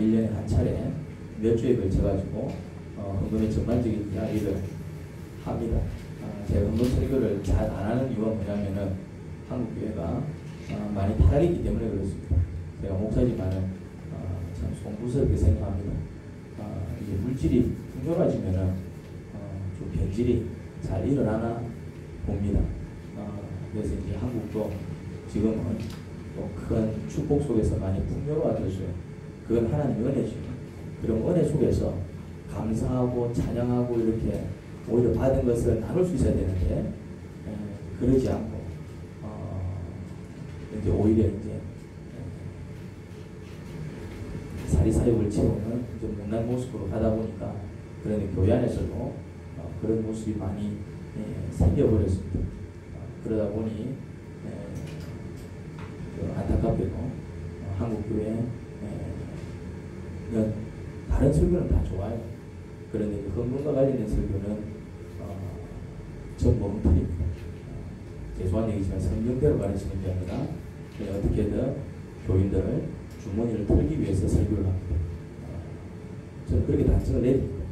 1년에 한 차례 몇 주에 걸쳐가지고 헌금의 전반적인 이야기를 합니다. 제가 헌금 설교를 잘 안 하는 이유가 뭐냐면은 한국교회가 많이 타락했기 때문에 그렇습니다. 제가 목사지만은 참 송구스럽게 생각합니다. 이게 물질이 풍요로워지면은 좀 변질이 잘 일어나나 봅니다. 그래서 이제 한국도 지금은 또 큰 축복 속에서 많이 풍요로워졌어요. 그건 하나님의 은혜죠. 그런 은혜 속에서 감사하고 찬양하고 이렇게 오히려 받은 것을 나눌 수 있어야 되는데 그러지 않고 이제 오히려 이제 사리사욕을 채우는 좀 못난 모습으로 가다 보니까 그런데 교회 안에서도 그런 모습이 많이 생겨버렸습니다. 그러다 보니 안타깝게도 한국교회는 다른 설교는 다 좋아요. 그런데 헌금과 관련된 설교는 전 멈틀입니다. 죄송한 얘기지만 성경대로 가르치는 게 아니라 그냥 어떻게든 교인들을 주머니를 털기 위해서 설교를 합니다. 저는 그렇게 단정을 내립니다.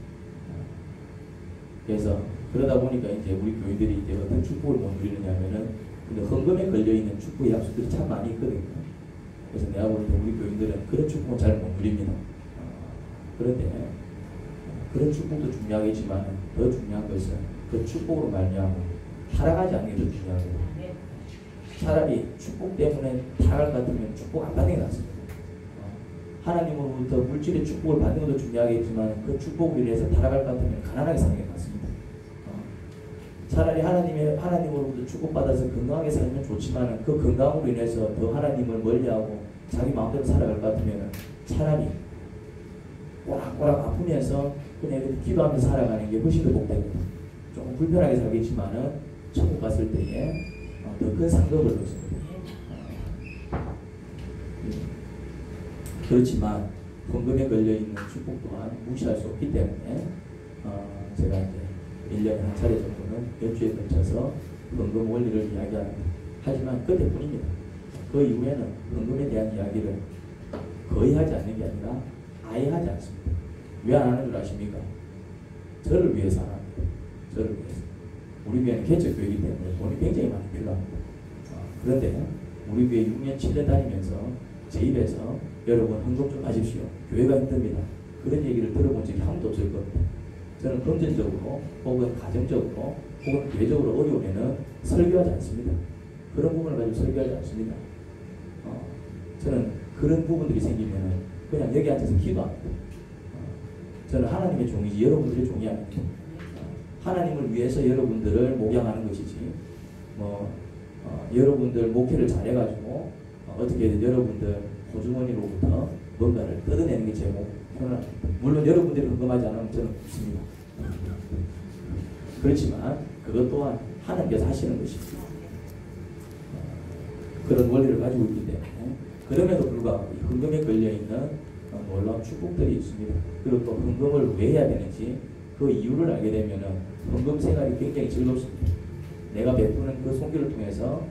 그래서 그러다 보니까 이제 우리 교인들이 이제 어떤 축복을 못 누리느냐면은 근데 헌금에 걸려있는 축복의 약속들이 참 많이 있거든요. 그래서 내가 볼 때 우리 교인들은 그런 축복은 잘 못 누립니다. 그런데 그런 축복도 중요하겠지만 더 중요한 것은 그 축복으로 말미암아 타락하지 않는 게 더 중요하거든요. 차라리 축복 때문에 타락할 것 같으면 축복 안 받는 게 낫습니다. 하나님으로부터 물질의 축복을 받는 것도 중요하겠지만 그 축복을 인해서 타락할 것 같으면 가난하게 사는 게 낫습니다. 차라리 하나님으로부터 축복받아서 건강하게 살면 좋지만 그 건강으로 인해서 더 하나님을 멀리하고 자기 마음대로 살아갈 것 같으면 차라리 꼬락꼬락 아프면서 그냥 이렇게 기도하면서 살아가는 게 훨씬 더 복됩니다. 조금 불편하게 살겠지만은 천국 갔을 때에 더 큰 상급을 얻습니다. 그렇지만 헌금에 걸려있는 축복 또한 무시할 수 없기 때문에 제가 이제 1년에 한 차례 정도는 몇 주에 걸쳐서 헌금 원리를 이야기합니다. 하지만 그때뿐입니다. 그 이후에는 헌금에 대한 이야기를 거의 하지 않는 게 아니라 아예 하지 않습니다. 왜 안 하는 줄 아십니까? 저를 위해서 안 합니다. 저를 위해서. 우리 교회는 개척교회이기 때문에 돈이 굉장히 많이 필요합니다. 그런데 우리 교회 6년 7년 다니면서 제 입에서 여러분 헌금 좀 하십시오. 교회가 힘듭니다. 그런 얘기를 들어본 적이 한 번도 없을 겁니다. 저는 금전적으로 혹은 가정적으로 혹은 교회적으로 어려우면은 설교하지 않습니다. 그런 부분을 가지고 설교하지 않습니다. 저는 그런 부분들이 생기면은 그냥 여기 앉아서 기도합니다. 저는 하나님의 종이지 여러분들의 종이 아닙니다. 하나님을 위해서 여러분들을 목양하는 것이지 여러분들 목회를 잘해가지고 어떻게든 여러분들 호주머니로부터 뭔가를 뜯어내는 게 제 목표는 물론 여러분들이 헌금하지 않으면 저는 없습니다. 그렇지만 그것 또한 하나님께서 하시는 것입니다. 그런 원리를 가지고 있기 때문에 그럼에도 불구하고 헌금에 걸려있는 놀라운 축복들이 있습니다. 그리고 또 헌금을 왜 해야 되는지 그 이유를 알게 되면 헌금 생활이 굉장히 즐겁습니다. 내가 베푸는 그 손길을 통해서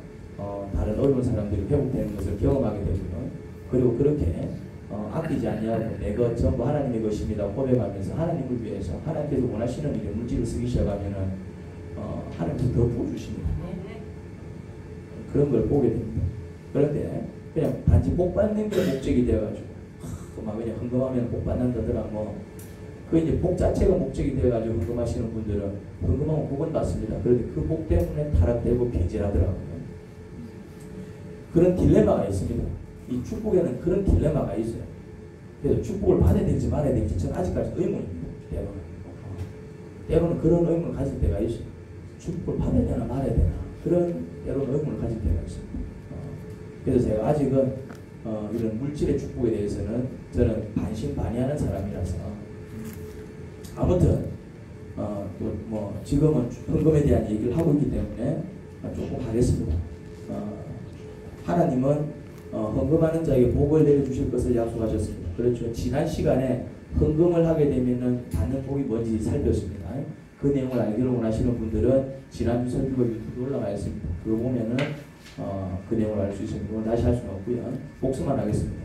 다른 어려운 사람들이 회복되는 것을 경험하게 되고요. 그리고 그렇게 아끼지 아니하고 내 것 전부 하나님의 것입니다 고백하면서 하나님을 위해서 하나님께서 원하시는 일에 물질을 쓰기 시작하면은 하나님께서 더 부어주십니다. 그런 걸 보게 됩니다. 그런데 그냥 단지 복 받는 게 목적이 되어가지고 막 그냥 헌금하면 복 받는다더라 그 이제 복 자체가 목적이 되어가지고 헌금하시는 분들은 헌금하면 복은 받습니다. 그런데 그 복 때문에 타락되고 변질하더라고요. 그런 딜레마가 있습니다. 이 축복에는 그런 딜레마가 있어요. 그래서 축복을 받아야 될지 말아야 될지 저는 아직까지 의문입니다. 때로는 그런 의문을 가질 때가 있어요. 축복을 받아야 되나 말아야 되나 그런 때로는 의문을 가질 때가 있습니다. 그래서 제가 아직은 이런 물질의 축복에 대해서는 저는 반신반의하는 사람이라서 아무튼 지금은 헌금에 대한 얘기를 하고 있기 때문에 조금 하겠습니다. 하나님은 헌금하는 자에게 복을 내려주실 것을 약속하셨습니다. 그렇죠. 지난 시간에 헌금을 하게 되면은 받는 복이 뭔지 살폈습니다. 그 내용을 알기를 원하시는 분들은 지난주 설교가 유튜브에 올라가 있습니다. 그거 보면은 그 내용을 알 수 있습니다. 오늘 다시 할 수는 없고요. 복습만 하겠습니다.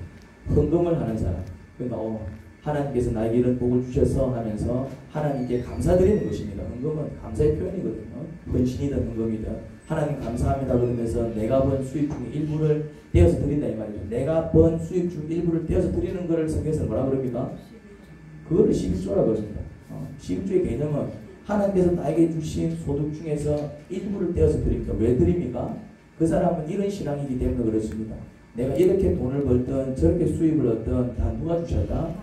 헌금을 하는 사람, 그러니까 하나님께서 나에게 이런 복을 주셔서 하면서 하나님께 감사드리는 것입니다. 헌금은 감사의 표현이거든요. 헌신이든 헌금이든 하나님 감사합니다 그러면서 내가 번 수입 중 일부를 떼어서 드린다 이 말이죠. 내가 번 수입 중 일부를 떼어서 드리는 것을 성경에서 뭐라 그럽니까? 그거를 11조라고 그럽니다. 11조의 개념은 하나님께서 나에게 주신 소득 중에서 일부를 떼어서 드립니다. 왜 드립니까? 그 사람은 이런 신앙이기 때문에 그렇습니다. 내가 이렇게 돈을 벌든 저렇게 수입을 얻든 다 누가 주셨다?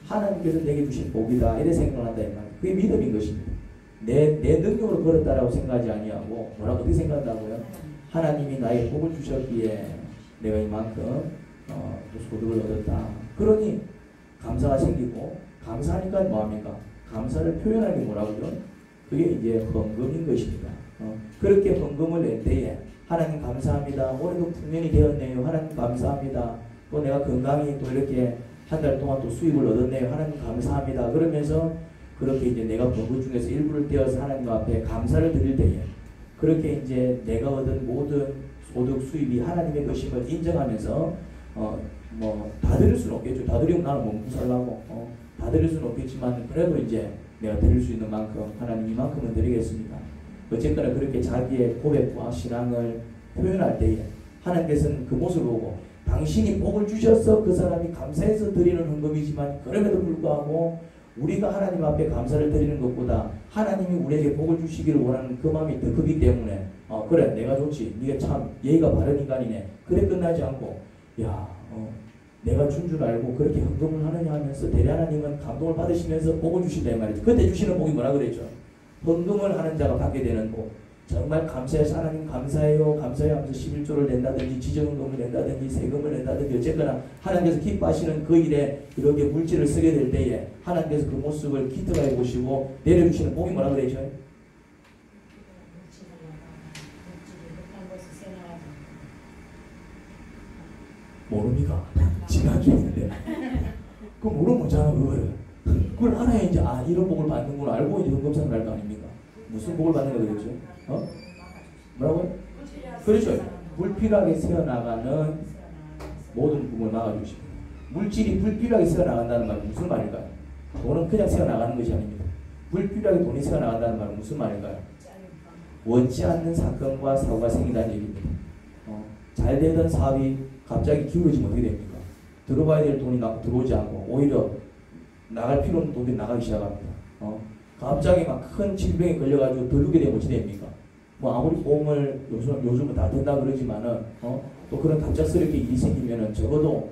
하나님께서 내게 주신 복이다. 이래 생각한다 이 말이에요. 그게 믿음인 것입니다. 내 능력으로 벌었다라고 생각하지 아니하고 뭐라고 어떻게 생각한다고요? 하나님이 나에게 복을 주셨기에 내가 이만큼 소득을 얻었다. 그러니 감사가 생기고 감사하니까 뭐합니까? 감사를 표현하는 게 뭐라고요? 그게 이제 헌금인 것입니다. 그렇게 헌금을 낼 때에 하나님 감사합니다. 올해도 풍년이 되었네요. 하나님 감사합니다. 또 내가 건강히 또 이렇게 한 달 동안 또 수입을 얻었네요. 하나님 감사합니다. 그러면서 그렇게 이제 내가 번 것 중에서 일부를 떼어서 하나님 앞에 감사를 드릴 때에 그렇게 이제 내가 얻은 모든 소득 수입이 하나님의 것임을 인정하면서 뭐 다 드릴 수는 없겠죠. 다 드리면 나는 먹고 살라고 다 드릴 수는 없겠지만 그래도 이제 내가 드릴 수 있는 만큼 하나님 이만큼은 드리겠습니다. 어쨌거나 그렇게 자기의 고백과 신앙을 표현할 때에 하나님께서는 그 모습을 보고 당신이 복을 주셔서 그 사람이 감사해서 드리는 헌금이지만 그럼에도 불구하고 우리가 하나님 앞에 감사를 드리는 것보다 하나님이 우리에게 복을 주시기를 원하는 그 마음이 더 크기 때문에 그래 내가 좋지 네가 참 예의가 바른 인간이네 그래 끝나지 않고 내가 준 줄 알고 그렇게 헌금을 하느냐 하면서 대리 하나님은 감동을 받으시면서 복을 주신다 이 말이죠. 그때 주시는 복이 뭐라 그랬죠? 헌금을 하는 자가 받게 되는 복. 정말 감사해서 하나님 감사해요 감사해요 하면서 11조를 낸다든지 지정금을 낸다든지 세금을 낸다든지 어쨌거나 하나님께서 기뻐하시는 그 일에 이렇게 물질을 쓰게 될 때에 하나님께서 그 모습을 기특하게 보시고 내려주시는 복이 뭐라 그랬죠? 모릅니까? 지난주에 있는데 그럼 모르면 뭐잖아 그걸 알아야 이제 이런 복을 받는구나 알고 이제 헌금상을 할 거 아닙니까? 무슨 복을 받는 거 그랬죠? 뭐라고요? 그렇죠. 불필요하게 새어나가는 모든 부분을 막아주십니다. 물질이 불필요하게 새어나간다는 말은 무슨 말일까요? 돈은 그냥 새어나가는 것이 아닙니다. 불필요하게 돈이 새어나간다는 말은 무슨 말일까요? 원치 않는 사건과 사고가 생긴다는 얘기입니다. 잘 되던 사업이 갑자기 기울어지면 어떻게 됩니까? 들어가야 될 돈이 들어오지 않고 오히려 나갈 필요 없는 돈이 나가기 시작합니다. 갑자기 막 큰 질병에 걸려가지고 덜르게 되면 어찌 됩니까? 뭐 아무리 보험을 요즘은 다 된다 그러지만은 또 그런 갑작스럽게 일이 생기면은 적어도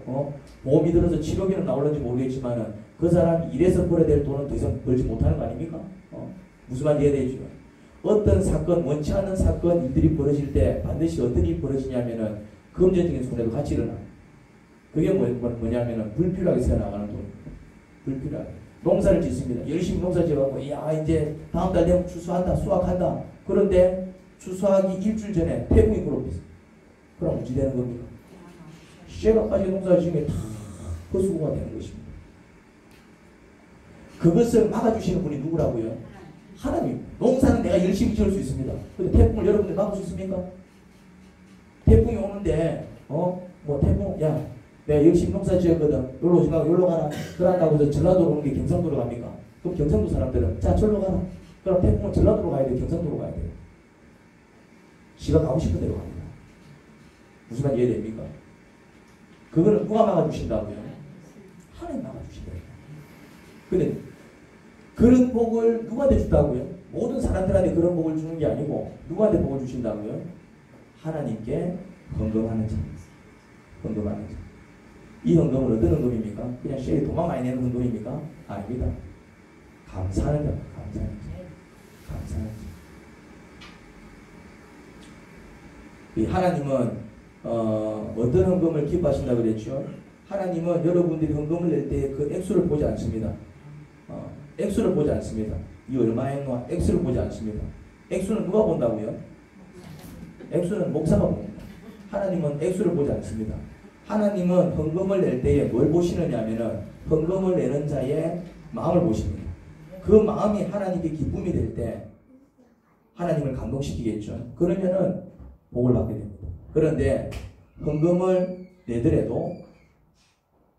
보험이 들어서 치료비는 나올는지 모르겠지만은 그 사람이 일해서 벌어야 될 돈은 더 이상 벌지 못하는 거 아닙니까? 무슨 말인지 이해되죠? 어떤 사건 원치 않는 사건 일들이 벌어질 때 반드시 어떤 일이 벌어지냐면은 금전적인 손해도 같이 일어나. 그게 뭐냐면은 불필요하게 새어나가는 돈입니다. 불필요하게. 농사를 짓습니다. 열심히 농사 지어갖고 이제 다음 달 되면 추수한다 수확한다. 그런데 추수하기 일주일 전에 태풍이 불어버렸어. 그럼 어찌 되는 겁니까? 쇠가까지 농사 지으면 다 허수고가 되는 것입니다. 그것을 막아주시는 분이 누구라고요? 하나님. 농사는 내가 열심히 지을 수 있습니다. 근데 태풍을 여러분들 막을 수 있습니까? 태풍이 오는데 뭐 태풍 내가 열심히 농사 지었거든. 여기로 오지 말고 여기로 가라. 그런다고 해서 전라도로 오는 게 경상도로 갑니까? 그럼 경상도 사람들은 자 절로 가라. 그럼 태풍은 전라도로 가야 돼 경상도로 가야 돼요. 지가 가고 싶은 대로 갑니다. 무슨 말 이해됩니까? 그거는 누가 막아주신다고요? 하나님 막아주신다고요. 근데 그런 복을 누구한테 준다고요? 모든 사람들한테 그런 복을 주는 게 아니고 누구한테 복을 주신다고요? 하나님께 헌금하는 자. 헌금하는 자. 이 헌금은 어떤 헌금입니까? 그냥 쉐이 도망 많이 내는 헌금입니까? 아닙니다. 감사하는 자. 감사하는 자. 감사하는 자. 이 하나님은 어떤 헌금을 기뻐하신다고 그랬죠? 하나님은 여러분들이 헌금을 낼 때 그 액수를 보지 않습니다. 액수를 보지 않습니다. 이 얼마였노? 액수를 보지 않습니다. 액수는 누가 본다고요? 액수는 목사가 봅니다. 하나님은 액수를 보지 않습니다. 하나님은 헌금을 낼 때에 뭘 보시느냐 하면은 헌금을 내는 자의 마음을 보십니다. 그 마음이 하나님께 기쁨이 될 때 하나님을 감동시키겠죠. 그러면은 복을 받게 됩니다. 그런데 헌금을 내더라도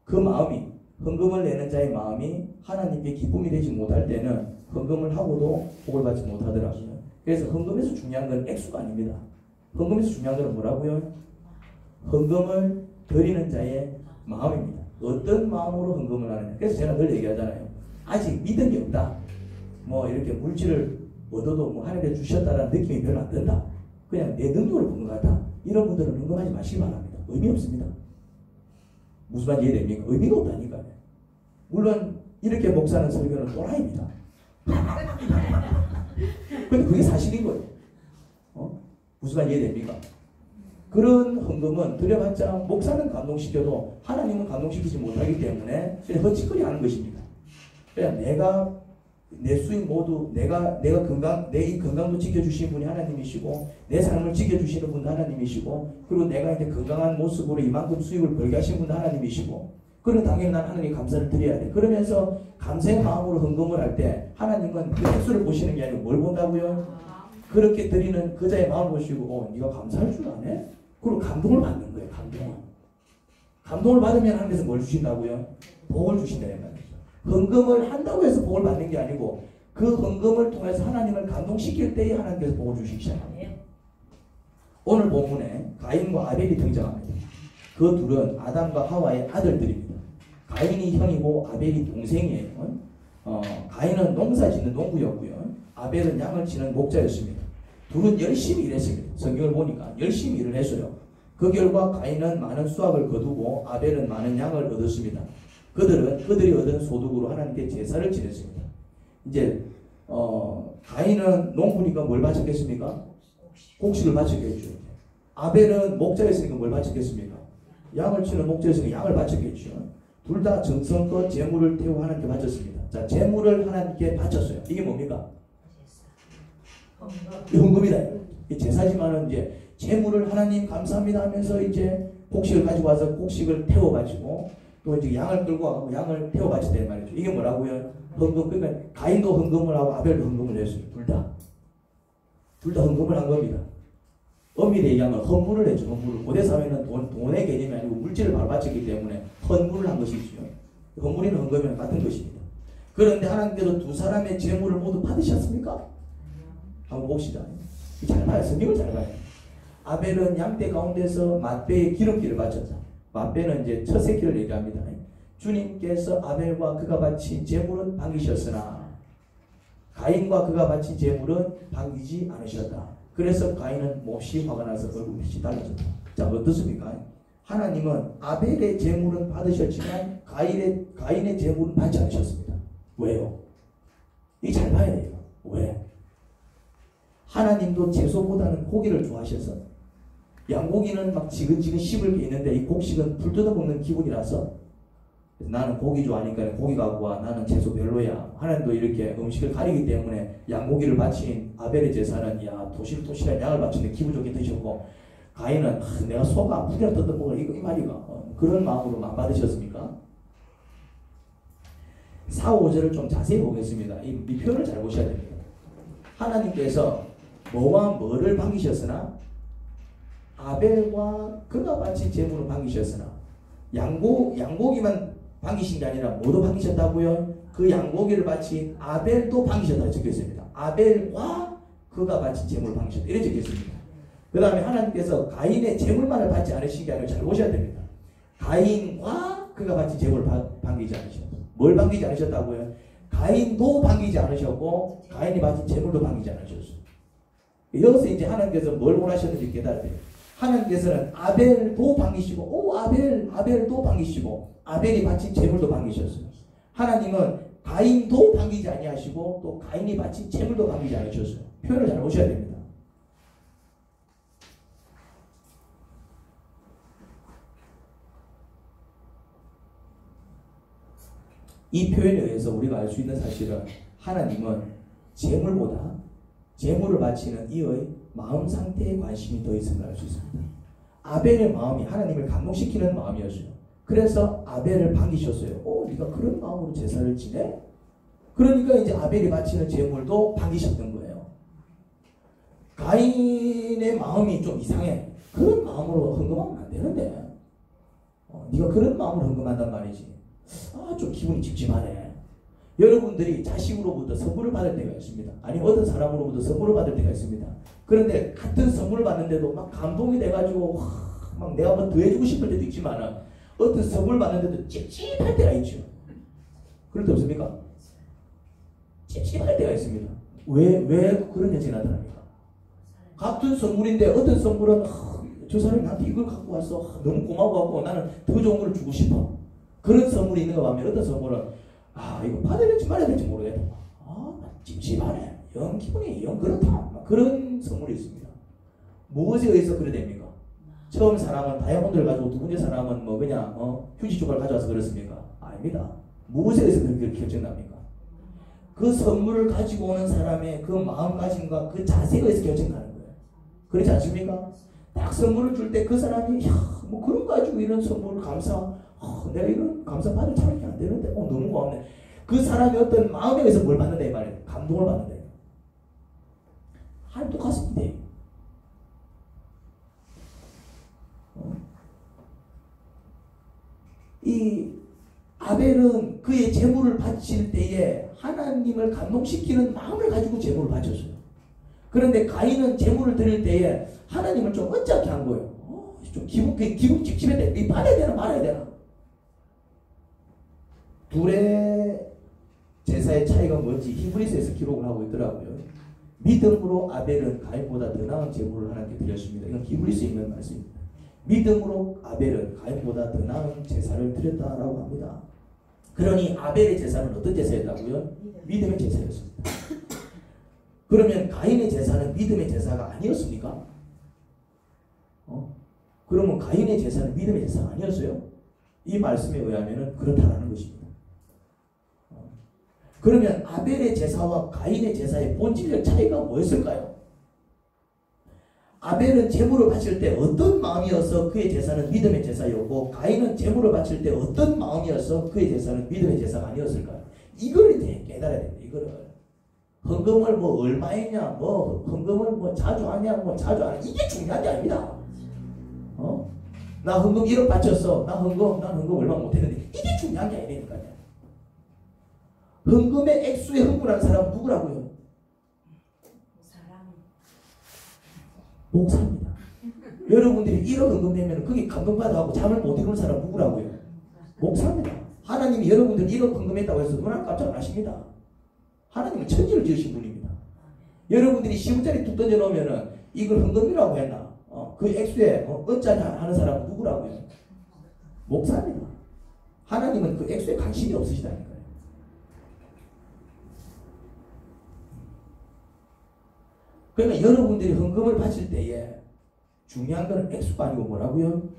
그 마음이 헌금을 내는 자의 마음이 하나님께 기쁨이 되지 못할 때는 헌금을 하고도 복을 받지 못하더라고요. 그래서 헌금에서 중요한 건 액수가 아닙니다. 헌금에서 중요한 건 뭐라고요? 헌금을 드리는 자의 마음입니다. 어떤 마음으로 헌금을 하느냐. 그래서 제가 늘 얘기하잖아요. 아직 믿음이 없다. 뭐 이렇게 물질을 얻어도 뭐 하나님께 주셨다라는 느낌이 별로 안 든다. 그냥 내 능력으로 본 것 같다. 이런 분들은 헌금하지 마시기 바랍니다. 의미 없습니다. 무슨 말인지 이해됩니까? 의미가 없다니까요. 물론 이렇게 목사는 설교는 또라이입니다. 근데 그게 사실인 거예요. 무슨 말인지 이해됩니까? 그런 헌금은 드려봤자 목사는 감동시켜도 하나님은 감동시키지 못하기 때문에 그냥 헛짓거리 하는 것입니다. 그냥 내가 내 수익 모두 내가 건강 내 이 건강도 지켜주신 분이 하나님이시고 내 삶을 지켜주시는 분도 하나님이시고 그리고 내가 이제 건강한 모습으로 이만큼 수익을 벌게 하신 분도 하나님이시고 그럼 당연히 난 하나님께 감사를 드려야 돼. 그러면서 감사의 마음으로 헌금을 할 때 하나님은 그 액수를 보시는 게 아니고 뭘 본다고요? 그렇게 드리는 그자의 마음을 보시고 네가 감사할 줄 아네? 그리고 감동을 받는 거예요. 감동을 받으면 하나님께서 뭘 주신다고요? 복을 주신다는 말이죠. 헌금을 한다고 해서 복을 받는 게 아니고 그 헌금을 통해서 하나님을 감동시킬 때에 하나님께서 복을 주시기 시작합니다. 오늘 본문에 가인과 아벨이 등장합니다. 그 둘은 아담과 하와의 아들들입니다. 가인이 형이고 아벨이 동생이에요. 가인은 농사 짓는 농부였고요. 아벨은 양을 치는 목자였습니다. 둘은 열심히 일했습니다. 성경을 보니까 열심히 일을 했어요. 그 결과 가인은 많은 수확을 거두고 아벨은 많은 양을 얻었습니다. 그들이 얻은 소득으로 하나님께 제사를 지냈습니다. 이제 가인은 농부니까 뭘 바쳤겠습니까? 곡식을 바쳤겠죠. 아벨은 목자였으니까 뭘 바쳤겠습니까? 양을 치는 목자였으니까 양을 바쳤겠죠. 둘 다 정성껏 제물을 태워 하나님께 바쳤습니다. 자, 제물을 하나님께 바쳤어요. 이게 뭡니까? 헌금이다. 제사지만은 이제 제물을 하나님 감사합니다 하면서 이제 곡식을 가지고 와서 곡식을 태워 바치고 또 이제 양을 끌고 와서 양을 태워 바치단 말이죠. 이게 뭐라고요? 헌금. 그러니까 가인도 헌금을 하고 아벨도 헌금을 했어요. 둘 다 헌금을 한 겁니다. 엄밀히 얘기하면 헌물을 했죠. 헌물을. 고대 사회는 돈의 개념이 아니고 물질을 바로 바쳤기 때문에 헌물을 한 것이죠. 헌물이나 헌금이랑 같은 것입니다. 그런데 하나님께서 두 사람의 제물을 모두 받으셨습니까? 한번 봅시다. 잘 봐요. 성경을 잘 봐요. 아벨은 양떼 가운데서 맛배의 기름기를 바쳤다. 맛배는 이제 첫 새끼를 얘기합니다. 주님께서 아벨과 그가 바친 제물은 반기셨으나 가인과 그가 바친 제물은 반기지 않으셨다. 그래서 가인은 몹시 화가 나서 얼굴빛이 달라졌다. 자, 어떻습니까? 하나님은 아벨의 제물은 받으셨지만 가인의 제물은 받지 않으셨습니다. 왜요? 이게 잘 봐야 돼요. 왜? 하나님도 채소보다는 고기를 좋아하셔서 양고기는 막 지근지근 씹을 게 있는데 이 곡식은 불 뜯어 먹는 기분이라서 나는 고기 좋아하니까 고기 갖고 와. 나는 채소 별로야. 하나님도 이렇게 음식을 가리기 때문에 양고기를 바친 아벨의 제사는 야 도실도실한 양을 바치는데 기분 좋게 드셨고 가인은 내가 소가 불이라 뜯어 먹을 이거 이 말이가 그런 마음으로 안 받으셨습니까? 4, 5절을 좀 자세히 보겠습니다. 이 표현을 잘 보셔야 됩니다. 하나님께서 뭐와 뭐를 반기셨으나 아벨과 그가 바친 제물을 반기셨으나 양고기만 반기신 게 아니라 뭐도 반기셨다고요? 그 양고기를 바친 아벨도 반기셨다고 적혀있습니다. 아벨과 그가 바친 제물을 반기셨다. 이렇게 적혀있습니다. 그 다음에 하나님께서 가인의 제물만을 받지 않으신 게 아니고 잘 보셔야 됩니다. 가인과 그가 바친 제물을 반기지 않으셨다. 뭘 반기지 않으셨다고요? 가인도 반기지 않으셨고 가인이 바친 제물도 반기지 않으셨어요. 여기서 이제 하나님께서 뭘 원하셨는지 깨달아야 돼요. 하나님께서는 아벨도 반기시고 아벨도 반기시고 아벨이 바친 제물도 반기셨어요. 하나님은 가인도 반기지 아니하시고 또 가인이 바친 제물도 반기지 않으셨어요. 표현을 잘 보셔야 됩니다. 이 표현에 의해서 우리가 알 수 있는 사실은 하나님은 제물보다 제물을 바치는 이의 마음 상태에 관심이 더 있음을 알 수 있습니다. 아벨의 마음이 하나님을 감동시키는 마음이었어요. 그래서 아벨을 반기셨어요. 네가 그런 마음으로 제사를 지내? 그러니까 이제 아벨이 바치는 제물도 반기셨던 거예요. 가인의 마음이 좀 이상해. 그런 마음으로 헌금하면 안 되는데 네가 그런 마음으로 헌금한단 말이지. 좀 기분이 찝찝하네. 여러분들이 자식으로부터 선물을 받을 때가 있습니다. 아니면 어떤 사람으로부터 선물을 받을 때가 있습니다. 그런데 같은 선물을 받는데도 막 감동이 돼가지고 막 내가 뭐 더해주고 싶을 때도 있지만 어떤 선물 받는데도 찝찝할 때가 있죠. 그럴 때 없습니까? 찝찝할 때가 있습니다. 왜 그런 현상이 나타납니까? 같은 선물인데 어떤 선물은 저 사람이 나한테 이걸 갖고 왔어. 너무 고마워갖고 나는 더 좋은 걸 주고 싶어. 그런 선물이 있는 거 보면 어떤 선물은 이거 받아야 될지 말아야 될지 모르겠다. 찝찝하네. 영 기분이 영 그렇다. 그런 선물이 있습니다. 무엇에 의해서 그래 됩니까? 처음 사람은 다이아몬드를 가지고 두 번째 사람은 뭐 그냥 휴지 조각을 가져와서 그렇습니까? 아닙니다. 무엇에 의해서 그렇게 결정납니까? 그 선물을 가지고 오는 사람의 그 마음가짐과 그 자세에 의해서 결정나는 거예요. 그렇지 않습니까? 딱 선물을 줄 때 그 사람이 뭐 그런 거 가지고 이런 선물을 내가 이런 감사 받을 자격이 안 되는데 너무 고맙네. 그 사람이 어떤 마음에 의해서 뭘 받는다 이 말이에요. 감동을 받는다. 하나님 똑같습니다. 이 아벨은 그의 재물을 바칠 때에 하나님을 감동시키는 마음을 가지고 재물을 바쳤어요. 그런데 가인은 재물을 드릴 때에 하나님을 좀 언짢게 한 거예요. 좀 기분 찝찝했대. 이 받아야 되나 말아야 되나? 둘의 제사의 차이가 뭔지 히브리서에서 기록을 하고 있더라고요. 믿음으로 아벨은 가인보다 더 나은 제물을 하나님께 드렸습니다. 이건 히브리서에 있는 말씀입니다. 믿음으로 아벨은 가인보다 더 나은 제사를 드렸다라고 합니다. 그러니 아벨의 제사는 어떤 제사였다고요? 믿음의 제사였습니다. 그러면 가인의 제사는 믿음의 제사가 아니었습니까? 그러면 가인의 제사는 믿음의 제사가 아니었어요? 이 말씀에 의하면 그렇다라는 것입니다. 그러면 아벨의 제사와 가인의 제사의 본질적 차이가 뭐였을까요? 아벨은 제물을 바칠 때 어떤 마음이어서 그의 제사는 믿음의 제사였고 가인은 제물을 바칠 때 어떤 마음이어서 그의 제사는 믿음의 제사가 아니었을까요? 이걸 이제 깨달아야 됩니다. 이거를 헌금을 뭐 얼마 했냐, 헌금을 뭐 자주 하냐, 자주 안 하냐, 이게 중요한 게 아닙니다. 나 헌금 1억 바쳤어. 난 헌금 얼마 못했는데 이게 중요한 게 아니니까요. 헌금의 액수에 흥분한 사람은 누구라고요? 목사입니다. 여러분들이 1억 헌금 내면 그게 감동받아하고 잠을 못 이루는 사람 누구라고요? 목사입니다. 하나님이 여러분들 1억 헌금했다고 해서 눈알 깜짝 안 하십니다. 하나님은 천지를 지으신 분입니다. 여러분들이 10원짜리 뚝 던져놓으면은 이걸 헌금이라고 했나? 그 액수에 언짢게 하는 사람은 누구라고요? 목사입니다. 하나님은 그 액수에 관심이 없으시다니까요. 그러니까 여러분들이 헌금을 바칠 때에 중요한 것은 액수가 아니고 뭐라고요?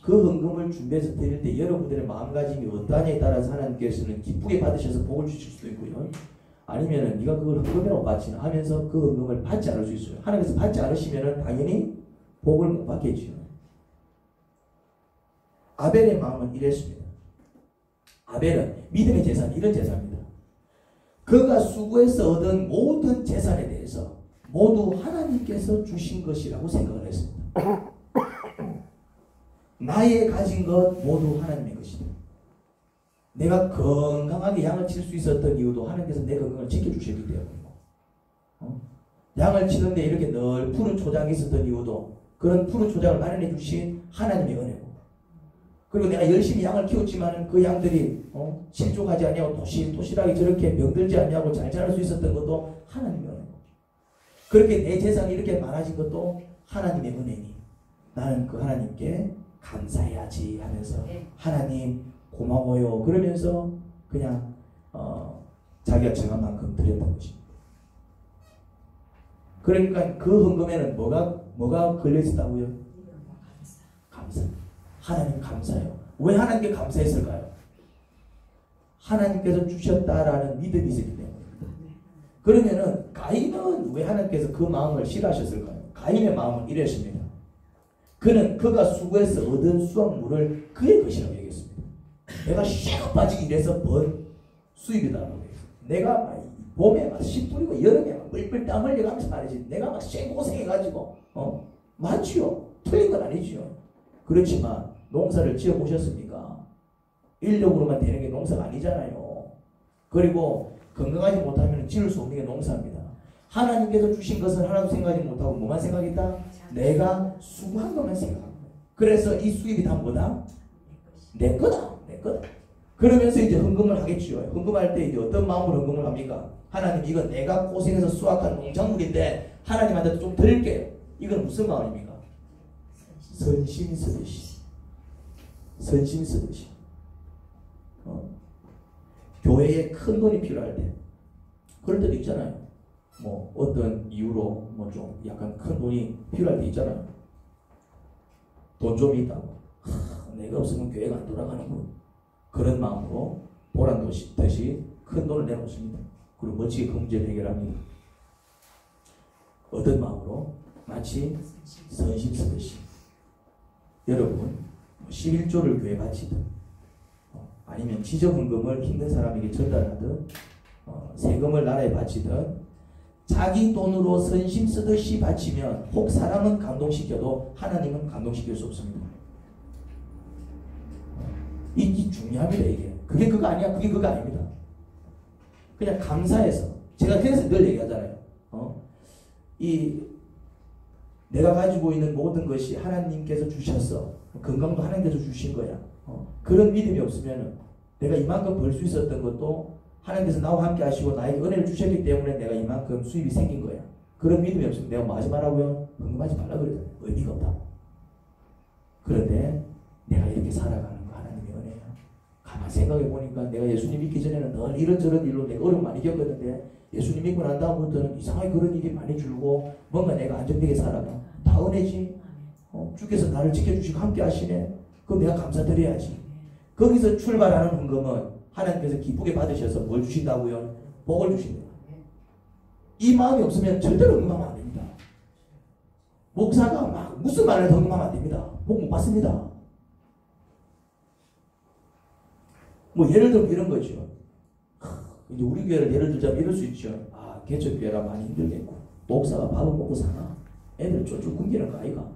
그 헌금을 준비해서 드릴 때 여러분들의 마음가짐이 어떠하냐에 따라서 하나님께서는 기쁘게 받으셔서 복을 주실 수도 있고요. 아니면은 네가 그걸 헌금이라고 바치나 하면서 그 헌금을 받지 않을 수 있어요. 하나님께서 받지 않으시면은 당연히 복을 못 받겠지요. 아벨의 마음은 이랬습니다. 아벨은 믿음의 재산, 이런 재산입니다. 그가 수고해서 얻은 모든 재산에 대해서 모두 하나님께서 주신 것이라고 생각을 했습니다. 나의 가진 것 모두 하나님의 것이다. 내가 건강하게 양을 칠 수 있었던 이유도 하나님께서 내 건강을 지켜주셨기 때문이고, 양을 치는데 이렇게 늘 푸른 초장이 있었던 이유도 그런 푸른 초장을 마련해 주신 하나님의 은혜고, 그리고 내가 열심히 양을 키웠지만 그 양들이 실족하지 않냐고 토실토실하게 저렇게 병들지 않냐고 잘 자랄 수 있었던 것도 하나님의 은혜고, 그렇게 내 재산이 이렇게 많아진 것도 하나님의 은혜니 나는 그 하나님께 감사해야지 하면서 하나님 고마워요 그러면서 그냥 자기가 정한 만큼 드렸던 것입니다. 그러니까 그 헌금에는 뭐가 걸려있었다고요? 감사. 하나님 감사해요. 왜 하나님께 감사했을까요? 하나님께서 주셨다라는 믿음이 있었기 때문입니다. 그러면은 가인은 왜 하나님께서 그 마음을 싫어하셨을까요? 가인의 마음은 이랬습니다. 그가 수고해서 얻은 수확물을 그의 것이라고 얘기했습니다. 내가 쇠가 빠지기 위해서 번 수입이다라고 얘기했습니다. 내가 막 봄에 막 씨 뿌리고 여름에 막 뿔뿔 땀 흘려가면서 말이지. 내가 막 쇠고생해가지고 맞지요. 틀린 건 아니지요. 그렇지만 농사를 지어보셨습니까? 인력으로만 되는 게 농사가 아니잖아요. 그리고 건강하지 못하면 지을 수 없는 게 농사입니다. 하나님께서 주신 것은 하나도 생각하지 못하고 뭐만 생각했다? 내가 수고한 것만 생각합니다. 그래서 이 수입이 다 뭐다? 내 거다. 내 거다. 그러면서 이제 헌금을 하겠지요. 헌금할 때 이제 어떤 마음으로 헌금을 합니까? 하나님, 이건 내가 고생해서 수확한 농작물인데 하나님한테 좀 드릴게요. 이건 무슨 마음입니까? 선심 쓰듯이. 선심 쓰듯이. 교회에 큰 돈이 필요할 때, 그럴 때도 있잖아요. 뭐 어떤 이유로 뭐 좀 약간 큰 돈이 필요할 때 있잖아요. 돈 좀 있다고. 내가 없으면 교회가 안 돌아가는군. 그런 마음으로 보란 듯이 큰 돈을 내놓습니다. 그리고 멋지게 그 문제를 해결합니다. 어떤 마음으로? 마치 선심 쓰듯이. 여러분, 11조를 교회에 바치든 아니면 지적헌금을 힘든 사람에게 전달하든 세금을 나라에 바치든 자기 돈으로 선심 쓰듯이 바치면 혹 사람은 감동시켜도 하나님은 감동시킬 수 없습니다. 이게 중요합니다. 이게. 그게 그거 아니야. 그게 그거 아닙니다. 그냥 감사해서. 제가 그래서 늘 얘기하잖아요. 내가 가지고 있는 모든 것이 하나님께서 주셨어. 건강도 하나님께서 주신 거야. 그런 믿음이 없으면 내가 이만큼 벌 수 있었던 것도 하나님께서 나와 함께 하시고 나에게 은혜를 주셨기 때문에 내가 이만큼 수입이 생긴 거야. 그런 믿음이 없으면 내가 뭐 하지 말라고요? 헌금하지 말라고 그래요. 의미가 없다. 그런데 내가 이렇게 살아가는 거 하나님의 은혜야. 가만 생각해 보니까 내가 예수님 믿기 전에는 늘 이런저런 일로 내가 어려움 많이 겪었는데 예수님 믿고 난 다음부터는 이상하게 그런 일이 많이 줄고 뭔가 내가 안정되게 살아가. 다 은혜지. 주께서 나를 지켜주시고 함께 하시네. 그럼 내가 감사드려야지. 거기서 출발하는 헌금은 하나님께서 기쁘게 받으셔서 뭘 주신다고요? 복을 주신다. 이 마음이 없으면 절대로 헌금하면 안 됩니다. 목사가 막 무슨 말을 헌금하면 안 됩니다. 복 못 받습니다. 뭐 예를 들면 이런 거죠. 이제 우리 교회를 예를 들자면 이럴 수 있죠. 개척교회라 많이 힘들겠고 목사가 밥을 먹고 사나? 애들 쫄쫄 굶기는 거 아이가?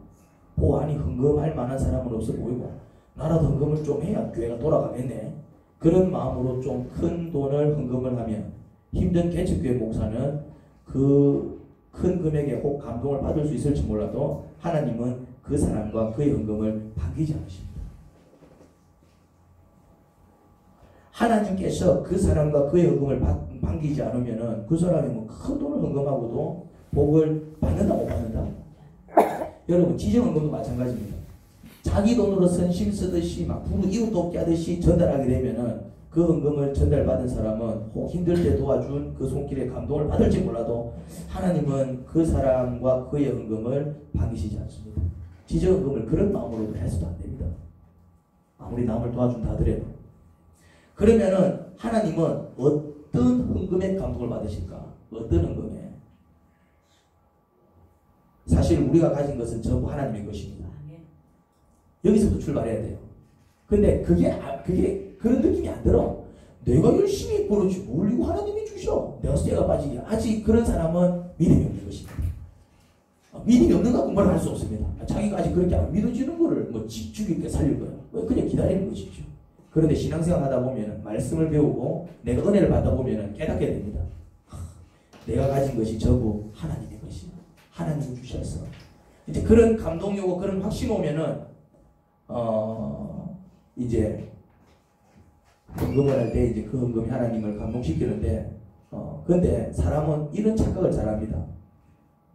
보아니 헌금할 만한 사람은 없어 보이고 나라도 헌금을 좀 해야 교회가 돌아가겠네. 그런 마음으로 좀 큰 돈을 헌금을 하면 힘든 개척교회 목사는 그 큰 금액에 혹 감동을 받을 수 있을지 몰라도 하나님은 그 사람과 그의 헌금을 반기지 않으십니다. 하나님께서 그 사람과 그의 헌금을 반기지 않으면 그 사람이 뭐 큰 돈을 헌금하고도 복을 받는다 못 받는다? 여러분, 지정헌금도 마찬가지입니다. 자기 돈으로 선심 쓰듯이 막 부르 이웃 돕게 하듯이 전달하게 되면은 그 헌금을 전달받은 사람은 혹 힘들 때 도와준 그 손길에 감동을 받을지 몰라도 하나님은 그 사람과 그의 헌금을 반기시지 않습니다. 지정헌금을 그런 마음으로도 해서도 안 됩니다. 아무리 남을 도와준다 하더라도. 그러면은 하나님은 어떤 헌금에 감동을 받으실까? 어떤 헌금에? 사실 우리가 가진 것은 전부 하나님의 것입니다. 여기서부터 출발해야 돼요. 근데 그게 그런 느낌이 안 들어. 내가 열심히 벌어지 뭘 이거 하나님이 주셔. 내가 쇠가 빠지게. 아직 그런 사람은 믿음이 없는 것입니다. 믿음이 없는 거 공부를 할 수 없습니다. 자기가 아직 그렇게 안 믿어지는 거를 뭐 죽이게 살릴 거야. 그냥 기다리는 것이죠. 그런데 신앙생활 하다 보면 말씀을 배우고 내가 은혜를 받다 보면 깨닫게 됩니다. 내가 가진 것이 전부 하나님의 것이야. 하나님이 주셨어. 이제 그런 감동이 오고 그런 확신이 오면은 이제 헌금을 할 때 이제 그 헌금이 하나님을 감동시키는데 근데 사람은 이런 착각을 잘합니다.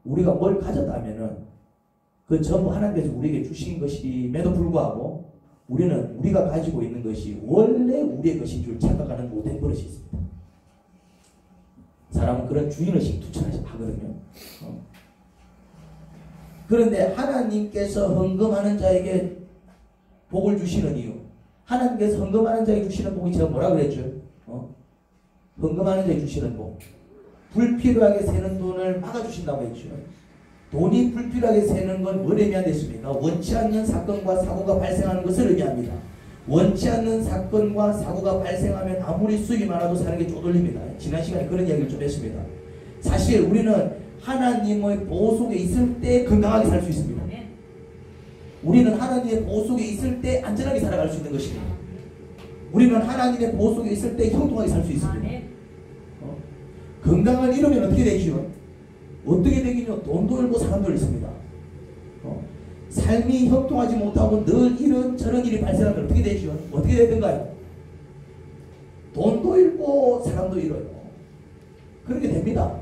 우리가 뭘 가졌다면은 그 전부 하나님께서 우리에게 주신 것임에도 불구하고 우리는 우리가 가지고 있는 것이 원래 우리의 것인 줄 착각하는 못된 버릇이 있습니다. 사람은 그런 주인의식 투철하거든요. 그런데 하나님께서 헌금하는 자에게 복을 주시는 이유, 하나님께서 헌금하는 자에게 주시는 복이 제가 뭐라 그랬죠? 헌금하는 자에게 주시는 복, 불필요하게 새는 돈을 막아주신다고 했죠. 돈이 불필요하게 새는 건 뭘 의미하겠습니까? 원치 않는 사건과 사고가 발생하는 것을 의미합니다. 원치 않는 사건과 사고가 발생하면 아무리 수익이 많아도 사는 게 쪼들립니다. 지난 시간에 그런 이야기를 좀 했습니다. 사실 우리는 하나님의 보호 속에 있을 때 건강하게 살 수 있습니다. 우리는 하나님의 보호 속에 있을 때 안전하게 살아갈 수 있는 것입니다. 우리는 하나님의 보호 속에 있을 때 형통하게 살 수 있습니다. 건강을 잃으면 어떻게 되지요? 어떻게 되기요? 돈도 잃고 사람도 잃습니다. 삶이 형통하지 못하고 늘 이런 저런 일이 발생하면 어떻게 되지요? 어떻게 되든가요? 돈도 잃고 사람도 잃어요. 그렇게 됩니다.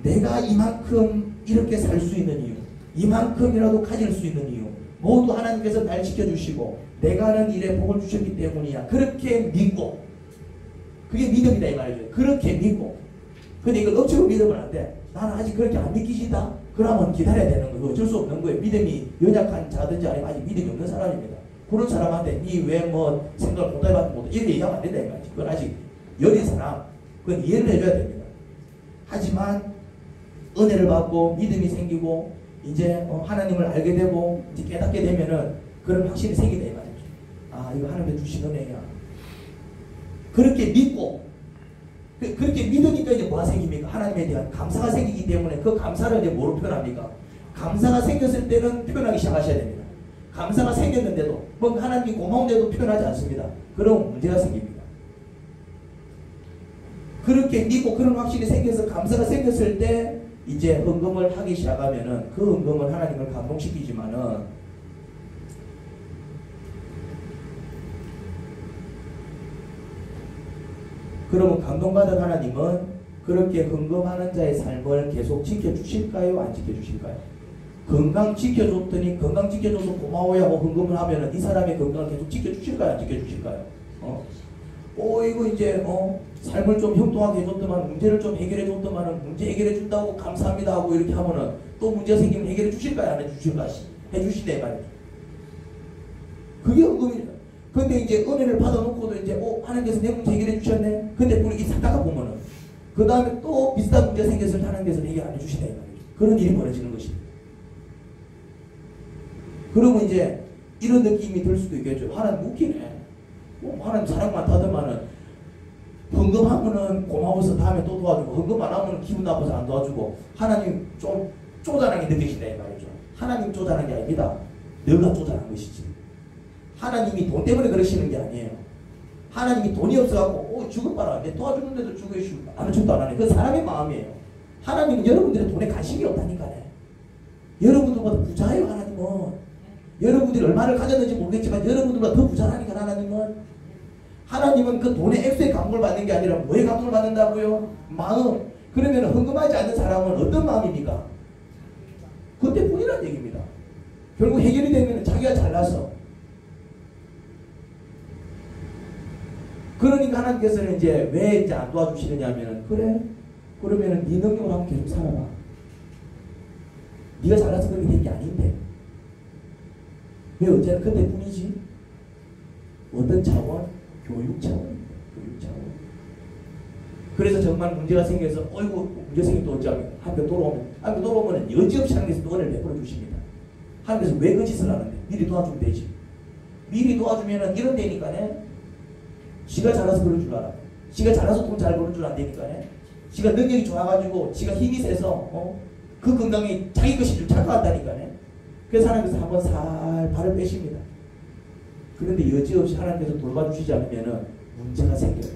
내가 이만큼 이렇게 살 수 있는 이유, 이만큼이라도 가질 수 있는 이유, 모두 하나님께서 날 지켜주시고 내가 하는 일에 복을 주셨기 때문이야. 그렇게 믿고, 그게 믿음이다 이 말이죠. 그렇게 믿고. 근데 이걸 억지로 믿으면 안 돼. 나는 아직 그렇게 안 믿기지다? 그러면 기다려야 되는 거예요. 어쩔 수 없는 거예요. 믿음이 연약한 자든지 아니면 아직 믿음이 없는 사람입니다. 그런 사람한테 니 왜 뭐 생각을 못해 봤던 것도 이렇게 얘기하면 안 된다 이 말이지. 그건 아직 여린 사람, 그건 이해를 해줘야 됩니다. 하지만 은혜를 받고 믿음이 생기고 이제 하나님을 알게 되고 이제 깨닫게 되면은 그런 확신이 생기다 이 말이죠. 아, 이거 하나님의 주신 은혜야. 그렇게 믿고, 그렇게 믿으니까 이제 뭐가 생깁니까? 하나님에 대한 감사가 생기기 때문에 그 감사를 이제 뭐로 표현합니까? 감사가 생겼을 때는 표현하기 시작하셔야 됩니다. 감사가 생겼는데도, 뭐 하나님이 고마운데도 표현하지 않습니다. 그럼 문제가 생깁니다. 그렇게 믿고 그런 확신이 생겨서 감사가 생겼을 때 이제 헌금을 하기 시작하면은 그 헌금은 하나님을 감동시키지만은 그러면 감동받은 하나님은 그렇게 헌금하는 자의 삶을 계속 지켜주실까요? 안 지켜주실까요? 건강 지켜줬더니 건강 지켜줘서 고마워요 하고 헌금을 하면은 이 사람의 건강을 계속 지켜주실까요? 안 지켜주실까요? 이거 이제 삶을 좀 형통하게 해줬더만 문제를 좀 해결해 줬더만 문제 해결해 준다고 감사합니다 하고 이렇게 하면은 또 문제가 생기면 해결해 주실까요? 안 해주실까요? 해주시네 말이죠. 그게 헌금입니다. 근데 이제 은혜를 받아놓고도 이제 하나님께서 내 문제 해결해 주셨네. 근데 우리 살다가 보면은 그 다음에 또 비슷한 문제 생겼을 때 하나님께서 해결 안 해주시네 말이죠. 그런 일이 벌어지는 것입니다. 그러면 이제 이런 느낌이 들 수도 있겠죠. 하나님 웃기네. 하나님 사랑 많다더만은 헌금하면은 고마워서 다음에 또 도와주고 헌금 안 하면 기분 나빠서 안 도와주고 하나님 좀 쪼잔하게 느끼신다 이 말이죠. 하나님 쪼잔한 게 아닙니다. 너가 쪼잔한 것이지. 하나님이 돈 때문에 그러시는 게 아니에요. 하나님이 돈이 없어갖고 죽을 바라 내 도와주는데도 죽으시고 아무 척도 안 하네. 그 사람의 마음이에요. 하나님은 여러분들의 돈에 관심이 없다니까요. 여러분들보다 부자예요. 하나님은. 여러분들이 얼마를 가졌는지 모르겠지만 여러분들보다 더 부자라니까 하나님은 그 돈의 액수에 감동을 받는 게 아니라 뭐에 감동을 받는다고요? 마음. 그러면 헌금하지 않는 사람은 어떤 마음입니까? 그때뿐이란 얘기입니다. 결국 해결이 되면 자기가 잘나서. 그러니까 하나님께서는 이제 왜 이제 안 도와주시느냐 하면은 그래? 그러면은 네 능력으로 한번 계속 살아봐. 네가 잘나서 그렇게 된 게 아닌데. 왜 언제나 그때뿐이지? 어떤 차원? 교육 차원입니다. 교육 차원. 그래서 정말 문제가 생겨서 어이구 문제 생긴 또 어쩌면 한편 돌아오면 여지없이 하나님께서 은혜를 베풀어 주십니다. 하나님께서 왜 그 짓을 하는데? 미리 도와주면 되지. 미리 도와주면은 이런 데니까네. 지가 잘나서 그럴 줄 알아. 지가 잘나서 돈 잘 버는 줄 안 되니까네. 지가 능력이 좋아가지고 지가 힘이 세서 그 건강이 자기 것인 줄 착각한다니까네. 그래서 하나님께서 한번 살 발을 빼십니다. 그런데 여지없이 하나님께서 돌봐주시지 않으면 문제가 생겨요.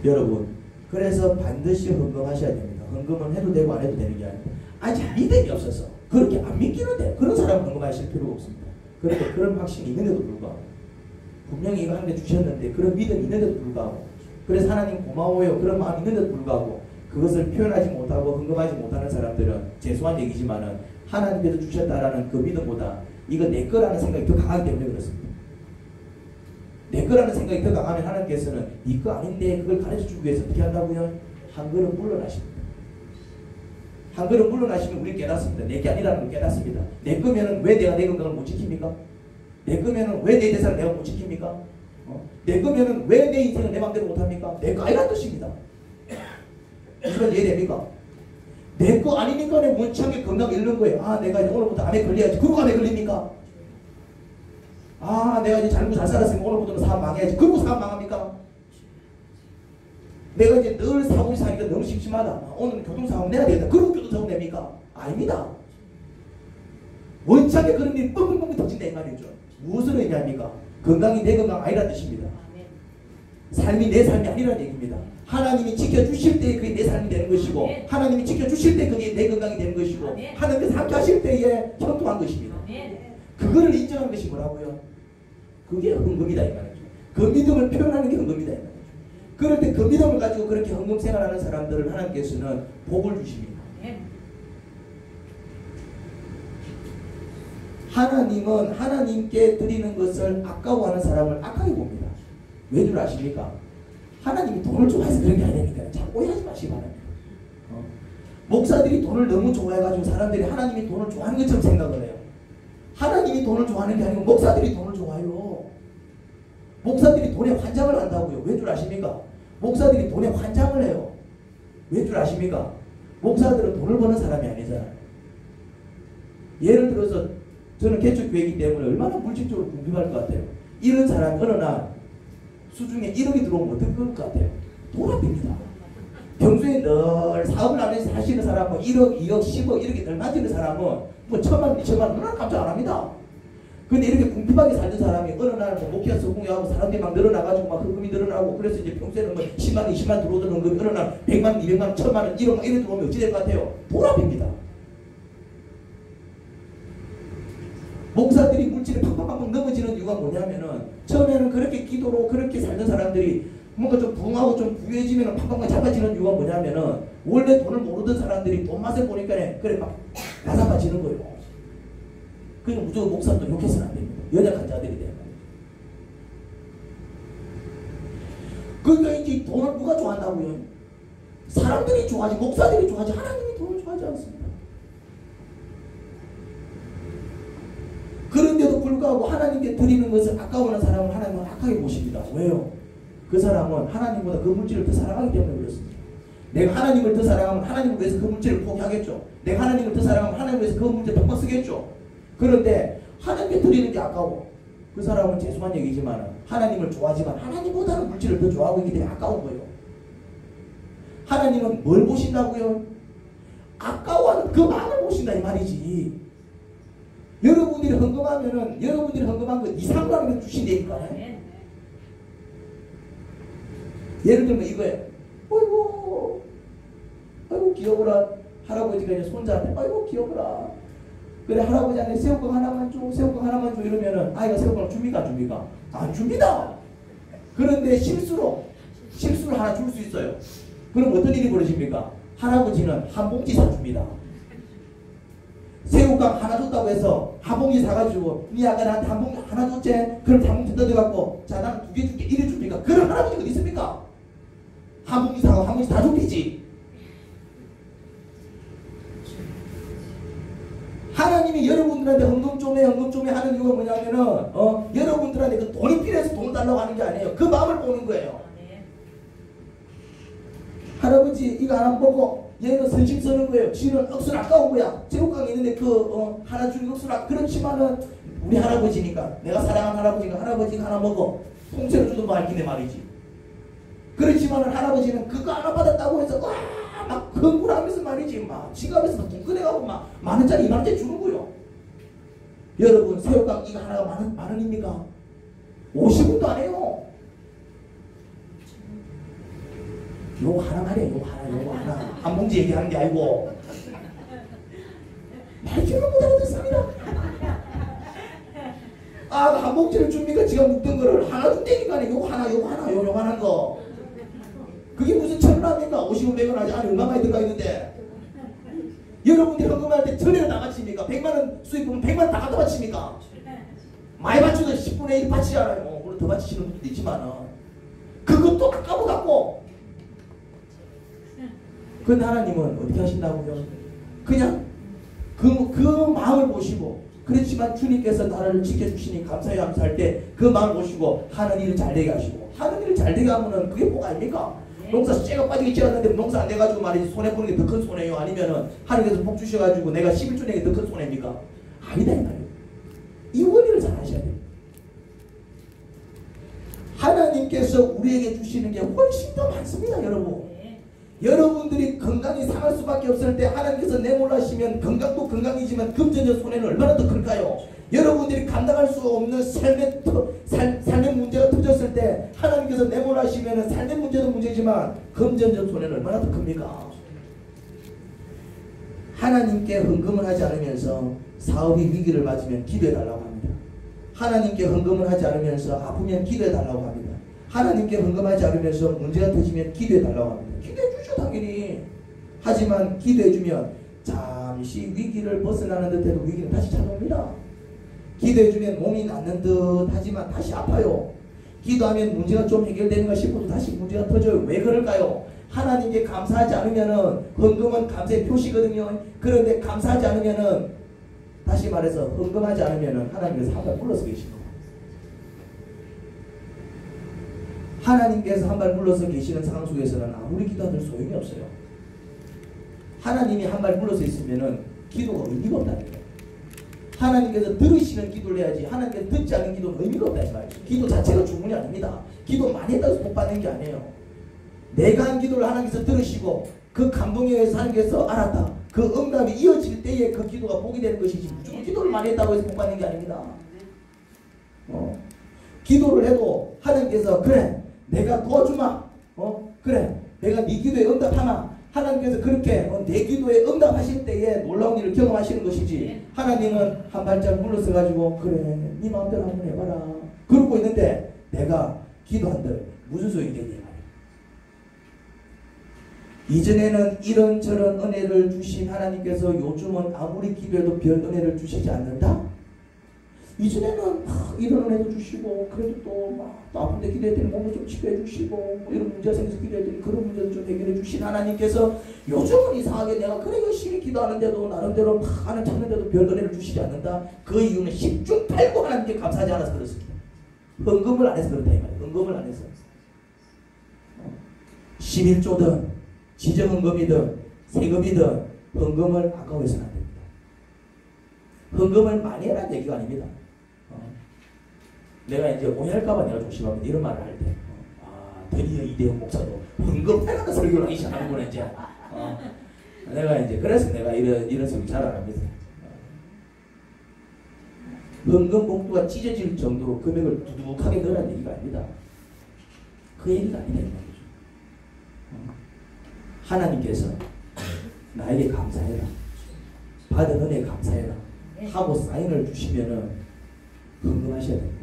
여러분, 그래서 반드시 헌금하셔야 됩니다. 헌금은 해도 되고 안 해도 되는 게 아닙니다. 아직 믿음이 없어서 그렇게 안 믿기는데 그런 사람은 헌금하실 필요가 없습니다. 그런데 그런 확신이 있는데도 불구하고 분명히 이거 하나님 주셨는데 그런 믿음이 있는데도 불구하고 그래서 하나님 고마워요 그런 마음이 있는데도 불구하고 그것을 표현하지 못하고 헌금하지 못하는 사람들은 죄송한 얘기지만은 하나님께서 주셨다라는 그 믿음보다 이거 내 거라는 생각이 더 강하기 때문에 그렇습니다. 내 거라는 생각이 더 강하면 하나님께서는 네 거 아닌데 그걸 가르쳐주기 위해서 어떻게 한다고요? 한 걸음 물러나십니다. 한 걸음 물러나시면 우리 깨닫습니다. 내 게 아니라는 걸 깨닫습니다. 내 거면은 왜 내가 내 건강을 못 지킵니까? 내 거면은 왜 내 재산을 내가 못 지킵니까? 내 거면은 왜 내 인생을 내 맘대로 못합니까? 내 거 아니란 뜻입니다. 이건 이해됩니까? 내 거 아니니까 내 문창에 건강 잃는 거예요. 아, 내가 이제 오늘부터 암에 걸려야지. 그러고 암에 걸립니까? 아, 내가 이제 잘 살았으면 오늘부터는 사업 망해야지. 그러고 사업 망합니까? 내가 이제 늘 사고를 사니까 너무 심심하다. 오늘 교통사고 내야 되겠다. 그러고 교통사고 냅니까? 아닙니다. 원창에 그런 일이 뻥뻥뻥 터진다 이 말이죠. 무엇을 의미합니까? 건강이 내 건강 아니라는 뜻입니다. 삶이 내 삶이 아니라는 얘기입니다. 하나님이 지켜주실 때 그게 내 삶이 되는 것이고 하나님이 지켜주실 때 그게 내 건강이 되는 것이고 하나님께서 함께 하실 때에 형통한 것입니다. 그거를 인정하는 것이 뭐라고요? 그게 헌금이다 이 말이죠. 그 믿음을 표현하는 게 헌금이다 이 말이죠. 그럴 때 그 믿음을 가지고 그렇게 헌금 생활하는 사람들을 하나님께서는 복을 주십니다. 하나님은 하나님께 드리는 것을 아까워하는 사람을 악하게 봅니다. 왜 줄 아십니까? 하나님이 돈을 좋아해서 그런 게 아니니까요. 참 오해하지 마시기 바랍니다. 목사들이 돈을 너무 좋아해가지고 사람들이 하나님이 돈을 좋아하는 것처럼 생각을 해요. 하나님이 돈을 좋아하는 게 아니고 목사들이 돈을 좋아해요. 목사들이 돈에 환장을 한다고요. 왜 줄 아십니까? 목사들이 돈에 환장을 해요. 왜 줄 아십니까? 목사들은 돈을 버는 사람이 아니잖아요. 예를 들어서 저는 개척교회이기 때문에 얼마나 물질적으로 궁금할 것 같아요. 이런 사람이 어느 날 수중에 1억이 들어오면 어떨 것 같아요? 돈 앞입니다. 평소에 늘 사업을 하면서 하시는 사람은 1억, 2억, 10억 이렇게 늘 만지는 사람은 뭐 1,000만, 2,000만 얼마나 깜짝 안 합니다. 근데 이렇게 궁핍하게 살던 사람이 어느 날 뭐 목회와 성공하고 사람들이 막 늘어나가지고 막 헌금이 늘어나고 그래서 이제 평소에는 뭐 10만, 20만 들어오던 헌금이 어느 날 100만, 200만, 1,000만 원, 1억 막 이렇게 들어오면 어찌 될 것 같아요? 돈 앞입니다. 목사들이 물질에 팍팍팍 넘어지는 이유가 뭐냐면은 처음에는 그렇게 기도로 그렇게 살던 사람들이 뭔가 좀 부흥하고 좀 부유해지면 팍팍팍 잡아지는 이유가 뭐냐면은 원래 돈을 모르던 사람들이 돈 맛을 보니까 그래 막 나사빠지는 거예요. 그러니까 무조건 목사도 욕해서는 안 됩니다. 연약한 자들이 돼요. 그러니까 이제 돈을 누가 좋아한다고요? 사람들이 좋아하지 목사들이 좋아하지 하나님이 돈을 좋아하지 않습니다. 그런데도 불구하고 하나님께 드리는 것을 아까워하는 사람은 하나님은 악하게 보십니다. 왜요? 그 사람은 하나님보다 그 물질을 더 사랑하기 때문에 그렇습니다. 내가 하나님을 더 사랑하면 하나님을 위해서 그 물질을 포기하겠죠. 내가 하나님을 더 사랑하면 하나님을 위해서 그 물질을 팍팍 쓰겠죠. 그런데 하나님께 드리는 게 아까워. 그 사람은 죄송한 얘기지만 하나님을 좋아하지만 하나님보다는 물질을 더 좋아하고 있기 때문에 아까운 거예요. 하나님은 뭘 보신다고요? 아까워하는 그 마음을 보신다 이 말이지. 여러분들이 헌금하면은 여러분들이 헌금한 거 이상으로 걸 주신다니까요. 예를 들면 이거예요. 아이고 귀여워라. 할아버지가 이제 손자한테 아이고 귀여워라. 그래 할아버지한테 새우깡 하나만 줘, 새우깡 하나만 줘 이러면은 아이가 새우깡을 줍니까 안 줍니까? 안 줍니다. 그런데 실수로 하나 줄 수 있어요. 그럼 어떤 일이 벌어집니까? 할아버지는 한 봉지 사줍니다. 새우깡 하나 줬다고 해서 한 봉지 사가지고 니 아까 나한테 한 봉지 하나 줬지? 그럼 한 봉지 뜯어갖고 자 나는 2개 줄게 이래 줍니까? 그런 할아버지가 어디 있습니까? 한 봉지 사고 한 봉지 다 줍히지. 하나님이 여러분들한테 헌금 좀 해 하는 이유가 뭐냐면은 여러분들한테 그 돈이 필요해서 돈 달라고 하는 게 아니에요. 그 마음을 보는 거예요. 할아버지 이거 하나 보고 얘는 선심 쓰는 거예요. 지는 억수는 아까운 거야. 제국강이 있는데 하나 주는 억수는 그렇지만은 우리 할아버지니까 내가 사랑하는 할아버지가 할아버지가 하나 먹어. 통째로 주던 거 알기네 말이지. 그렇지만은 할아버지는 그거 하나 받았다고 해서 막 흥분하면서 말이지 막 지갑에서 돈 꺼내가고 막 만원짜리 2만원짜리 주는 거요. 여러분 새우깡 이거 하나가 만원입니까? 50원도 안 해요. 요거 하나 말이에요. 요거 하나 한 봉지 얘기하는 게 아니고 말주는 못하는 뜻입니다. 한 봉지를 줍니까? 지가 묵던 거를 하나 준다니까. 요거 하나 거 그게 무슨 1,000원입니까? 50원 100원 하지. 아니 얼마 많이 들어가 있는데 여러분들이 헌금할 때 전에는 다 바칩니까? 100만원 수익 보면 100만원 다 갖다 바칩니까? 많이 바쳐도 10분의 1 바치잖아요. 물론 더 바치시는 분도 있지만 그것도 아까워 갖고 근데 하나님은 어떻게 하신다고요? 그냥 그 마음을 보시고 그렇지만 주님께서 나를 지켜주시니 감사히 감사할 때 그 마음을 보시고 하는 일을 잘되게 하시고 하는 일을 잘되게 하면은 그게 복 아닙니까? 농사 쇠가 빠지게 지었는데 농사 안 돼가지고 말이지 손해보는 게 더 큰 손해요? 아니면은 하나님께서 복 주셔가지고 내가 11조 내게 더 큰 손해입니까? 아니다 이 말이에요. 이 원리를 잘 아셔야 돼요. 하나님께서 우리에게 주시는 게 훨씬 더 많습니다 여러분. 여러분들이 건강이 상할 수밖에 없을 때 하나님께서 내몰라시면 건강도 건강이지만 금전적 손해는 얼마나 더 클까요? 여러분들이 감당할 수 없는 삶의 문제가 터졌을 때 하나님께서 내몰라시면 삶의 문제도 문제지만 금전적 손해는 얼마나 더 큽니까? 하나님께 헌금을 하지 않으면서 사업이 위기를 맞으면 기도해달라고 합니다. 하나님께 헌금을 하지 않으면서 아프면 기도해달라고 합니다. 하나님께 헌금하지 않으면서 문제가 터지면 기도해달라고 합니다. 기도해주죠 당연히. 하지만 기도해주면 잠시 위기를 벗어나는 듯해도 위기는 다시 찾아옵니다. 기도해주면 몸이 낫는 듯 하지만 다시 아파요. 기도하면 문제가 좀 해결되는가 싶어도 다시 문제가 터져요. 왜 그럴까요? 하나님께 감사하지 않으면은 헌금은 감사의 표시거든요. 그런데 감사하지 않으면은 다시 말해서 헌금하지 않으면은 하나님께서 한 발 물러서 계신 겁니다. 하나님께서 한 발 물러서 계시는 상황 속에서는 아무리 기도하든 소용이 없어요. 하나님이 한 발 물러서 있으면은 기도가 의미가 없다는 거예요. 하나님께서 들으시는 기도를 해야지 하나님께서 듣지 않는 기도는 의미가 없다는 말이죠. 기도 자체가 주문이 아닙니다. 기도 많이 했다고 해서 복 받는 게 아니에요. 내가 한 기도를 하나님께서 들으시고 그 감동에 의해서 하나님께서 알았다. 그 응답이 이어질 때에 그 기도가 복이 되는 것이지 무조건 기도를 많이 했다고 해서 복 받는 게 아닙니다. 기도를 해도 하나님께서 그래 내가 도와주마. 그래 내가 네 기도에 응답하마. 하나님께서 그렇게 내 기도에 응답하실 때에 놀라운 일을 경험하시는 것이지 하나님은 한 발짝 물러서 가지고 그래 네 마음대로 한번 해봐라 그러고 있는데 내가 기도한들 무슨 소용이 되냐. 이전에는 이런저런 은혜를 주신 하나님께서 요즘은 아무리 기도해도 별 은혜를 주시지 않는다? 이전에는 이런 은혜도 주시고 그래도 또 아픈데 기도했더니 몸을 좀 치료해 주시고 뭐 이런 문제가 생겨서 기도했더니 그런 문제도 좀 해결해 주신 하나님께서 요즘은 이상하게 내가 그래 열심히 기도하는데도 나름대로 하나님 찾는데도 별 은혜를 주시지 않는다? 그 이유는 10중 8구 하나님께 감사하지 않아서 그렇습니다. 헌금을 안 해서 그렇다 이 말이에요. 헌금을 안 해서 11조든 지정헌금이든 세금이든 헌금을 아까워서는 안 됩니다. 헌금을 많이 해라는 얘기가 아닙니다. 내가 이제 오해할까봐 내가 조심합니다. 이런 말을 할 때. 드디어 이대형 목사도 헌금해라는 설교를 하기 시작하는구나 이제. 내가 이제 그래서 내가 이런 설교 잘 안 합니다. 헌금 봉투가 찢어질 정도로 금액을 두둑하게 넣으라는 얘기가 아닙니다. 그 얘기가 아니다. 하나님께서 나에게 감사해라. 받은 은혜에 감사해라. 하고 사인을 주시면은 헌금하셔야 됩니다.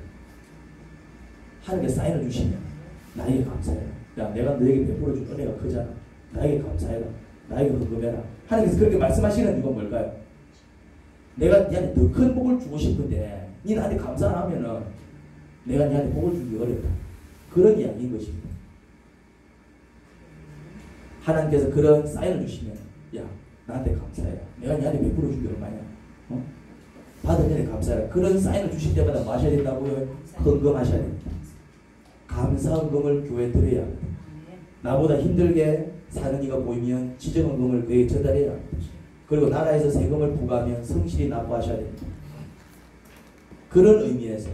하나님께 사인을 주시면 나에게 감사해라. 야 내가 너에게 베풀어준 은혜가 크잖아. 나에게 감사해라. 나에게 헌금해라. 하나님께서 그렇게 말씀하시는 이유가 뭘까요? 내가 니한테 더 큰 복을 주고 싶은데 니 나한테 감사 안 하면은 내가 니한테 복을 주기 어렵다. 그런 이야기인 것입니다. 하나님께서 그런 사인을 주시면 야 나한테 감사해라. 내가 니한테 베풀어 준 게 얼마냐. 받은 일에 감사해라. 그런 사인을 주실 때마다 뭐 하셔야 된다고요? 헌금하셔야 됩니다. 감사 헌금을 교회에 드려야 합니다. 나보다 힘들게 사는 이가 보이면 지정헌금을 그에게 전달해야 합니다. 그리고 나라에서 세금을 부과하면 성실히 납부하셔야 됩니다. 그런 의미에서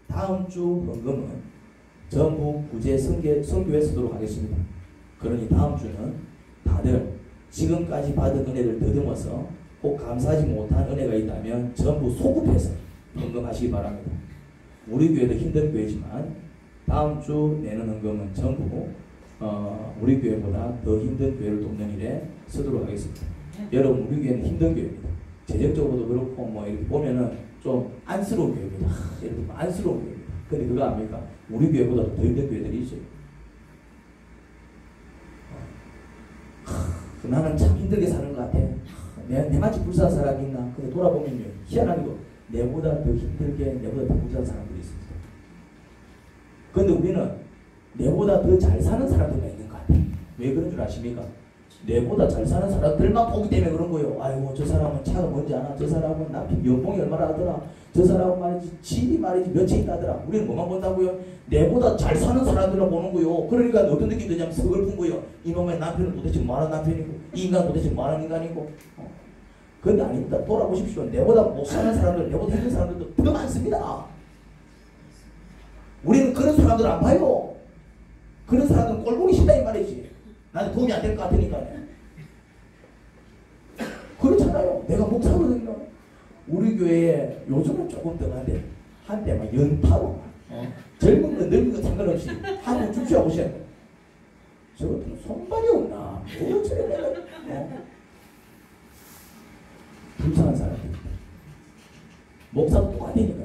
다음 주 헌금은 전부 구제 선교에 쓰도록 하겠습니다. 그러니 다음 주는 다들 지금까지 받은 은혜를 더듬어서 꼭 감사하지 못한 은혜가 있다면 전부 소급해서 헌금하시기 바랍니다. 우리 교회도 힘든 교회지만 다음 주 내는 헌금은 전부 우리 교회보다 더 힘든 교회를 돕는 일에 쓰도록 하겠습니다. 여러분 우리 교회는 힘든 교회입니다. 재정적으로도 그렇고 뭐 이렇게 보면은 좀 안쓰러운 교회입니다. 여러분 안쓰러운 교회입니다. 근데 그거 압니까? 우리 교회보다 더 힘든 교회들이 있어요. 나는 참 힘들게 사는 것 같아. 내같이 불쌍한 사람이 있나? 근데 돌아보면요. 희한하게도 내보다 더 힘들게 내보다 더 불쌍한 사람들이 있습니다. 그런데 우리는 내보다 더 잘 사는 사람들만 있는 것 같아. 왜 그런 줄 아십니까? 내보다 잘 사는 사람들만 보기 때문에 그런 거예요. 아이고 저 사람은 차가 뭔지 아나? 저 사람은 남편 연봉이 얼마나 하더라? 저 사람은 말이지 집이 말이지 몇채 있다더라? 우리는 뭐만 본다고요? 내보다 잘 사는 사람들만 보는 거요. 그러니까 어떤 느낌이 드냐면 서글픈 거예요. 이놈의 남편은 도대체 뭐하는 남편이고 이 인간은 도대체 뭐하는 인간이고. 그런데 아닙니다. 돌아보십시오. 내보다 못 사는 사람들, 내보다 힘든 사람들도 더 많습니다. 우리는 그런 사람들 안 봐요. 그런 사람들은 꼴보기 싫다 이 말이지. 나한테 도움이 안 될 것 같으니까요. 그렇잖아요. 내가 목사거든요. 우리 교회에 요즘은 조금 더 한데 막 연타로 젊은 거 늙은 거 상관없이 한번 주시하고 오셔야 돼. 저것들은 손발이 없나? 뭐 저래 내가 불쌍한 사람들입니다. 목사도 똑같으니까